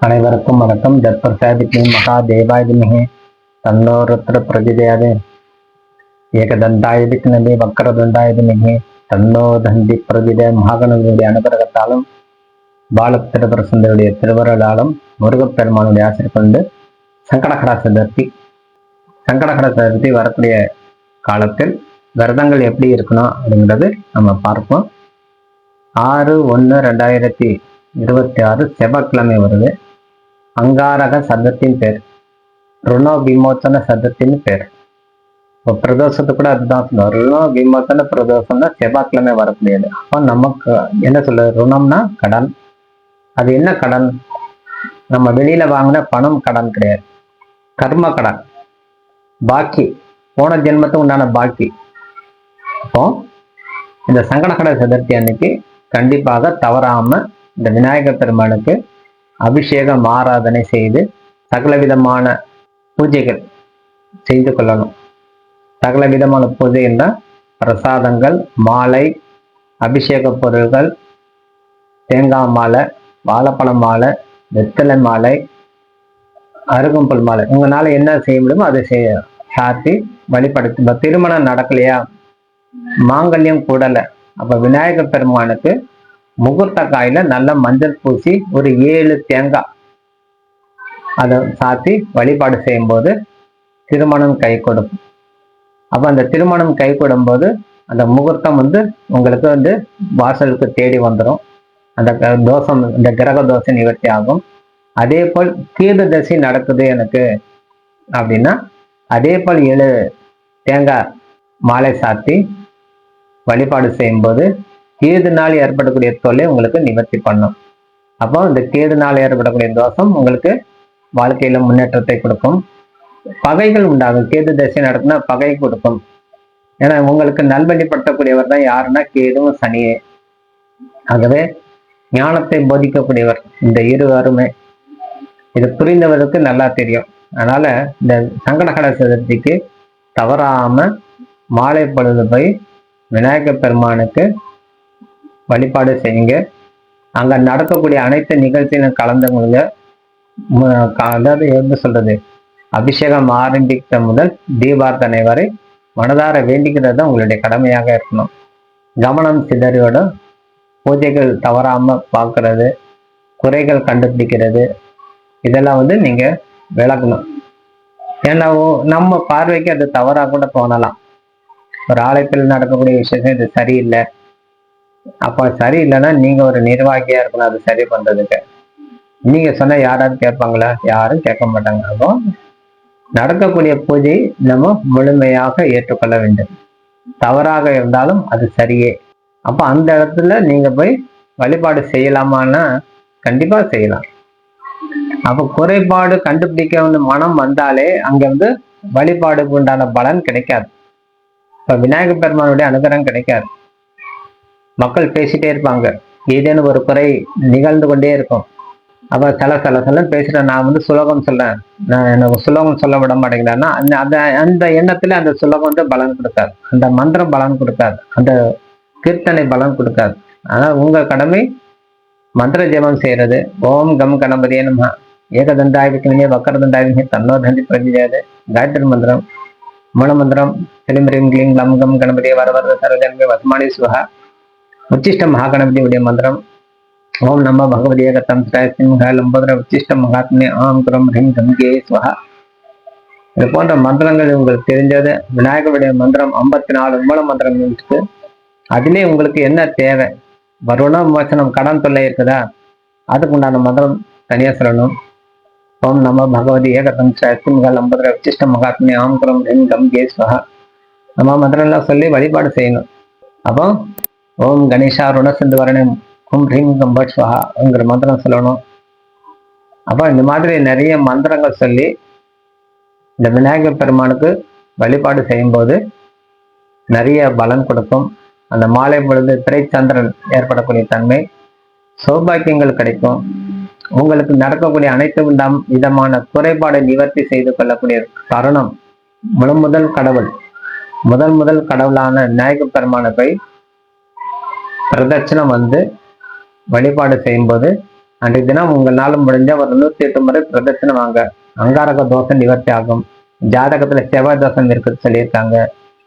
அனைவருக்கும் வணக்கம். தத்பிரசாதிக்கு மகாதேவாய வித்மஹே தன்னோ ருத்ர பிரஜோதயாத். ஏகதண்டாய வித்மஹே வக்ரதுண்டாய தீமஹி தன்னோ தந்தி பிரஜோதயாத். மகாகணபதியுடைய அனுகிரகத்தாலும் பாலத்திருபரசுந்தருடைய திருவருளாலும் முருகப்பெருமானுடைய ஆசிரியர் கொண்டு சங்கடகர சதுர்த்தி வரக்கூடிய காலத்தில் விரதங்கள் எப்படி இருக்கணும் அப்படிங்கிறது நம்ம பார்ப்போம். 6/1/2026 செவ்வாய்க்கிழமை வருது. அங்காரக சதத்தின் பேர், ருணோ விமோச்சன சதத்தின் பேர். இப்போ பிரதோஷத்துக்கு கூட அதுதான் சொல்லுவோம். ருணோ விமோச்சன பிரதோஷம்னா செவ்வாய்க்கிழமை வரக்கூடியது. அப்போ நமக்கு என்ன சொல்றது, ருணம்னா கடன். அது என்ன கடன்? நம்ம வெளியில வாங்கின பணம் கடன் கிடையாது, கர்ம கடன், பாக்கி, போன ஜென்மத்துக்கு உண்டான பாக்கி. அப்போ இந்த சங்கடகர சதுர்த்தி அன்னைக்கு கண்டிப்பாக தவறாம இந்த விநாயகர் பெருமானுக்கு அபிஷேகம் ஆராதனை செய்து சகல விதமான பூஜைகள் செய்து கொள்ளணும். சகல விதமான பூஜை என்றால் பிரசாதங்கள், மாலை, அபிஷேக பொருள்கள், தேங்காய் மாலை, வாழைப்பழ மாலை, வெத்தலை மாலை, அருகம்புல் மாலை, உங்களால என்ன செய்ய முடியுமோ அதை சாத்தி வழிபடுத்தி. திருமணம் நடக்கலையா, மாங்கல்யம் கூடலை, அப்ப விநாயகர் பெருமானுக்கு முகூர்த்த காயில நல்ல மஞ்சள் பூசி ஒரு 7 தேங்காய் அதை சாத்தி வழிபாடு செய்யும் போது திருமணம் கை கொடுக்கும். அப்ப அந்த திருமணம் கை கொடும்போது அந்த முகூர்த்தம் உங்களுக்கு வாசலுக்கு தேடி வந்துடும். அந்த தோஷம், இந்த கிரக தோஷம் நிவர்த்தி ஆகும். அதே போல் கீழ தசை நடக்குது எனக்கு அப்படின்னா அதே போல் 7 தேங்காய் மாலை சாத்தி வழிபாடு செய்யும் போது கேது நாள் ஏற்படக்கூடிய தொல்லை உங்களுக்கு நிவர்த்தி பண்ணும். அப்போ இந்த கேது நாள் ஏற்படக்கூடிய தோஷம் உங்களுக்கு வாழ்க்கையில முன்னேற்றத்தை கொடுக்கும். பகைகள் உண்டாகும். கேது தசை நடக்குன்னா பகை கொடுக்கும். ஏன்னா உங்களுக்கு நல்வழிப்படுத்தக்கூடியவர் தான் யாருன்னா கேதுவும் சனியே. ஆகவே ஞானத்தை போதிக்கக்கூடியவர் இந்த இருவருமே. இது புரிந்தவருக்கு நல்லா தெரியும். அதனால இந்த சங்கடகர சதுர்த்திக்கு தவறாம மாலை பொழுது போய் விநாயகர் பெருமானுக்கு வழிபாடு செய்யுங்க. அங்க நடக்கக்கூடிய அனைத்து நிகழ்ச்சியிலும் கலந்துங்க. அதாவது என்ன சொல்றது, அபிஷேகம் ஆரம்பித்த முதல் தீபார்த்தனை வரை மனதார வேண்டிக்கிறது தான் உங்களுடைய கடமையாக இருக்கணும். கவனம் சிதறியோட பூஜைகள் தவறாம பார்க்கறது, குறைகள் கண்டுபிடிக்கிறது, இதெல்லாம் நீங்க விளக்கணும். ஏன்னா நம்ம பார்வைக்கு அது தவறா கூட தோணலாம். ஒரு ஆலயத்தில் நடக்கக்கூடிய விஷயம் இது சரியில்லை. அப்ப சரியில்லைன்னா நீங்க ஒரு நிர்வாகியா இருக்கணும் அது சரி பண்றதுக்கு. நீங்க சொன்னா யாராவது கேட்பாங்களா? யாரும் கேட்க மாட்டாங்க. அப்போ நடக்கக்கூடிய பூஜை நம்ம முழுமையாக ஏற்றுக்கொள்ள வேண்டும். தவறாக இருந்தாலும் அது சரியே. அப்ப அந்த இடத்துல நீங்க போய் வழிபாடு செய்யலாமான்னா கண்டிப்பா செய்யலாம். அப்ப குறைபாடு கண்டுபிடிக்க மனம் வந்தாலே அங்க வழிபாடுக்கு உண்டான பலன் கிடைக்காது. இப்ப விநாயகர் பெருமானுடைய அனுகிரகம் கிடைக்காது. மக்கள் பேசிட்டே இருப்பாங்க, ஏதேனும் ஒரு குறை நிகழ்ந்து கொண்டே இருக்கும். அப்ப சில பேசுறேன், நான் சுலோகம் சொல்றேன், நான் எனக்கு சுலோகம் சொல்ல விட மாட்டேங்கிறேன்னா அந்த எண்ணத்துல அந்த சுலோகம் பலன் கொடுக்காது, அந்த மந்திரம் பலன் கொடுக்காது, அந்த கீர்த்தனை பலன் கொடுக்காது. ஆனா உங்க கடமை மந்திர ஜெபம் செய்யறது. ஓம் கம் கணபதியே நம, ஏகதண்டாய வித்மஹே வக்ரதுண்டாய தீமஹி தன்னோ தந்தி பிரஜோதயாத். காயத்ரி மந்திரம், மூலமந்திரம் கிளீம் ரீம் க்ளீம் லம் கம் கணபதியே வரவரத சர்வஜன்மே வசமானி சுவஹா. உச்சிஷ்ட மகாகணபதியுடைய மந்திரம் ஓம் நம பகவதி ஏகதம் லம்போதர உச்சிஷ்ட மகாத்மே ஆம் குரம் ஹிம் கம்கே ஸ்வஹா. இது போன்ற மந்திரங்கள் உங்களுக்கு தெரிஞ்சது. விநாயகருடைய மந்திரம் 54 மூல மந்திரம் இருக்கு. அதிலே உங்களுக்கு என்ன தேவை, வருண விமோசனம், கடன் தொல்லை இருக்குதா, அதுக்கு உண்டான மந்திரம் தனியா சொல்லணும். ஓம் நம பகவதி ஏகதம் லம்போதர உச்சிஷ்ட மகாத்மே ஆம் குரம் ஹிம் கம்கே ஸ்வஹா. நம்ம மந்திரம் எல்லாம் சொல்லி வழிபாடு செய்யணும். அப்போ ஓம் கணேஷா ருணசிந்து வரணம் கும் ஹ்ரீம் கம் பட் ஸ்வஹாங்கிற மந்திரம் சொல்லணும். அப்போ இந்த மாதிரி நிறைய மந்திரங்கள் சொல்லி இந்த விநாயகர் பெருமானுக்கு வழிபாடு செய்யும்போது நிறைய பலன் கொடுக்கும். அந்த மாலை பொழுது திரைச்சந்திரன் ஏற்படக்கூடிய தன்மை, சௌபாக்கியங்கள் கிடைக்கும். உங்களுக்கு நடக்கக்கூடிய அனைத்து விதமான குறைபாடை நிவர்த்தி செய்து கொள்ளக்கூடிய தருணம். முதல் கடவுளான விநாயகர் பெருமானை போய் பிரதட்சணம் வழிபாடு செய்யும்போது அன்றைய தினம் உங்களால முடிஞ்ச ஒரு 108 முறை பிரதட்சணம் வாங்க. அங்காரக தோஷம் நிவர்த்தி ஆகும். ஜாதகத்துல செவ்வாய் தோஷம் இருக்குன்னு சொல்லியிருக்காங்க,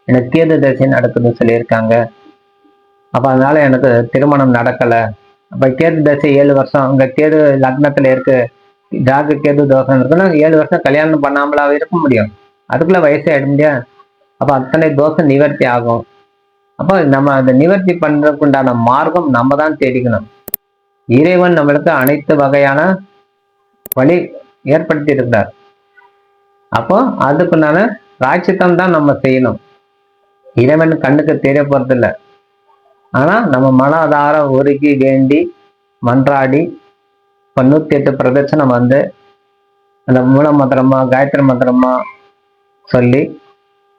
எனக்கு கேது தசை நடக்குதுன்னு சொல்லியிருக்காங்க. அப்ப அதனால எனக்கு திருமணம் நடக்கல. அப்ப கேது தசை 7 வருஷம், உங்க கேது லக்னத்துல இருக்கு, ராகு கேது தோஷம் இருக்குன்னா 7 வருஷம் கல்யாணம் பண்ணாமலா இருக்க முடியும்? அதுக்குள்ள வயசு ஆயிடும்லையா? அப்ப அத்தனை தோஷம் நிவர்த்தி ஆகும். அப்போ நம்ம அதை நிவர்த்தி பண்றதுக்கு உண்டான மார்க்கம் நம்ம தான் தேடிக்கணும். இறைவன் நம்மளுக்கு அனைத்து வகையான வழி ஏற்படுத்தி இருக்கிறார். அப்போ அதுக்குண்டான பிராய்ச்சித்தம் தான் நம்ம செய்யணும். இறைவன் கண்ணுக்கு தெரிய போறது இல்லை. ஆனா நம்ம மனதார உருகி வேண்டி மன்றாடி இப்போ 108 பிரதட்சணம் வந்து அந்த மூல மந்திரமா காயத்ரி மந்திரமா சொல்லி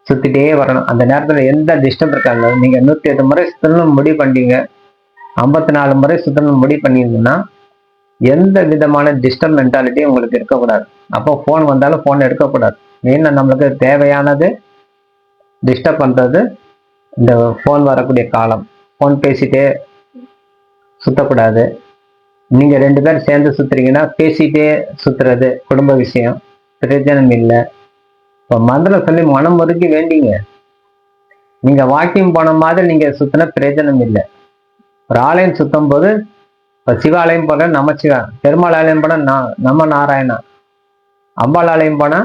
சுத்திட்டே வரணும். அந்த நேரத்துல எந்த டிஸ்டர்ப் இருக்காங்க. நீங்க 108 முறை சுத்தணும் முடிவு பண்ணீங்க, 54 முறை சுத்தணும் முடிவு பண்ணீங்கன்னா எந்த விதமான டிஸ்டர்ப் மென்டாலிட்டி உங்களுக்கு இருக்கக்கூடாது. அப்போ போன் வந்தாலும் போன் எடுக்கக்கூடாது. மெயினா நம்மளுக்கு தேவையானது டிஸ்டர்ப் பண்றது இந்த போன் வரக்கூடிய காலம். போன் பேசிட்டே சுத்தக்கூடாது. நீங்க 2 பேர் சேர்ந்து சுத்துறீங்கன்னா பேசிட்டே சுத்துறது குடும்ப விஷயம், பிரயோஜனம் இல்லை. இப்போ மந்திரம் சொல்லி மனம் ஒதுக்கி வேண்டிங்க. நீங்க வாக்கிங் போன மாதிரி நீங்க சுத்தின பிரயோஜனம் இல்லை. ஒரு ஆலயம் சுத்தும் போது இப்போ சிவாலயம் போன நமச்சிவா, பெருமாள் ஆலயம் போனா நம்ம நாராயணா, அம்பாள் ஆலயம் போனா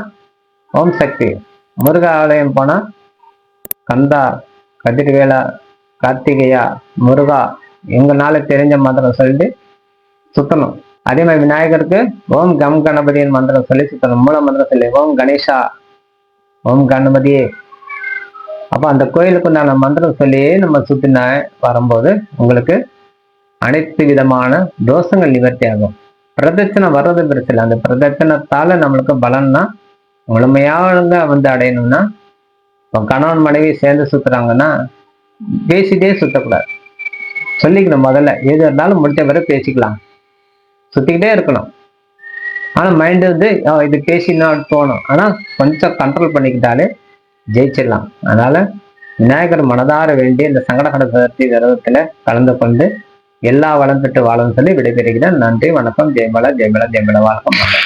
ஓம் சக்தி, முருக ஆலயம் போனா கந்தா, கதிர்வேலா, கார்த்திகையா, முருகா, எங்களால தெரிஞ்ச மந்திரம் சொல்லிட்டு சுத்தணும். அதே மாதிரி விநாயகருக்கு ஓம் கம் கணபதியின் மந்திரம் சொல்லி சுத்தணும். மூல மந்திரம் சொல்லி ஓம் கணேஷா, ஓம் கணபதியே. அப்ப அந்த கோயிலுக்கு உண்டான மந்திரம் சொல்லியே நம்ம சுத்தின வரும்போது உங்களுக்கு அனைத்து விதமான தோஷங்கள் நிவர்த்தி ஆகும். பிரதட்சணம் வர்றது பெருசில்லை. அந்த பிரதட்சணத்தால நம்மளுக்கு பலன்னா முழுமையாக வந்து அடையணும்னா, இப்போ கணவன் மனைவி சேர்ந்து சுத்துறாங்கன்னா பேசிட்டே சுத்தக்கூடாது. சொல்லிக்கணும். முதல்ல எது இருந்தாலும் முடிஞ்ச வரை பேசிக்கலாம், சுத்திக்கிட்டே இருக்கணும். ஆனா மைண்ட் வந்து இது பேசினா தோணும். ஆனா கொஞ்சம் கண்ட்ரோல் பண்ணிக்கிட்டாலே ஜெயிச்சிடலாம். அதனால விநாயகர் மனதார வேண்டி இந்த சங்கடகர சதுர்த்தி விரதத்துல கலந்து கொண்டு எல்லா வளம் பெற்று வாழும் சொல்லி விடைபெறுகிறேன். நன்றி, வணக்கம். ஜெயமலா, ஜெயமலா, ஜெயமலா. வணக்கம்.